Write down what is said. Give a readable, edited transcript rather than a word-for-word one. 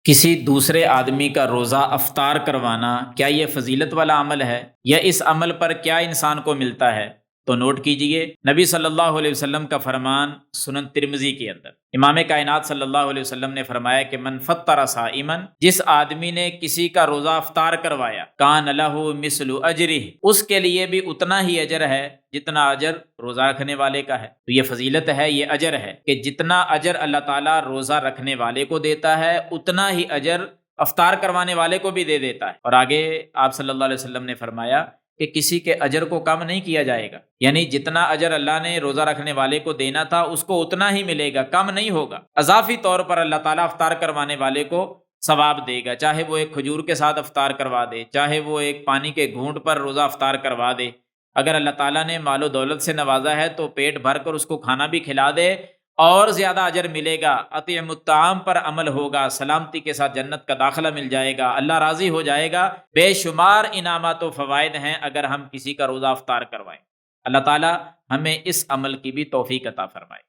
کسی دوسرے آدمی کا روزہ افطار کروانا کیا یہ فضیلت والا عمل ہے، یا اس عمل پر کیا انسان کو ملتا ہے؟ تو نوٹ کیجئے، نبی صلی اللہ علیہ وسلم کا فرمان سنن ترمذی کے اندر امام کائنات صلی اللہ علیہ وسلم نے فرمایا کہ من فطر صائما، جس آدمی نے کسی کا روزہ افطار کروایا، کان لہ مثل اجرہ، اس کے لیے بھی اتنا ہی اجر ہے جتنا اجر روزہ رکھنے والے کا ہے۔ تو یہ فضیلت ہے، یہ اجر ہے کہ جتنا اجر اللہ تعالیٰ روزہ رکھنے والے کو دیتا ہے اتنا ہی اجر افطار کروانے والے کو بھی دے دیتا ہے۔ اور آگے آپ صلی اللہ علیہ وسلم نے فرمایا کہ کسی کے اجر کو کم نہیں کیا جائے گا، یعنی جتنا اجر اللہ نے روزہ رکھنے والے کو دینا تھا اس کو اتنا ہی ملے گا، کم نہیں ہوگا۔ اضافی طور پر اللہ تعالیٰ افطار کروانے والے کو ثواب دے گا، چاہے وہ ایک کھجور کے ساتھ افطار کروا دے، چاہے وہ ایک پانی کے گھونٹ پر روزہ افطار کروا دے۔ اگر اللہ تعالیٰ نے مال و دولت سے نوازا ہے تو پیٹ بھر کر اس کو کھانا بھی کھلا دے، اور زیادہ اجر ملے گا۔ اطعموا الطعام پر عمل ہوگا، سلامتی کے ساتھ جنت کا داخلہ مل جائے گا، اللہ راضی ہو جائے گا۔ بے شمار انعامات و فوائد ہیں اگر ہم کسی کا روزہ افطار کروائیں۔ اللہ تعالیٰ ہمیں اس عمل کی بھی توفیق عطا فرمائے۔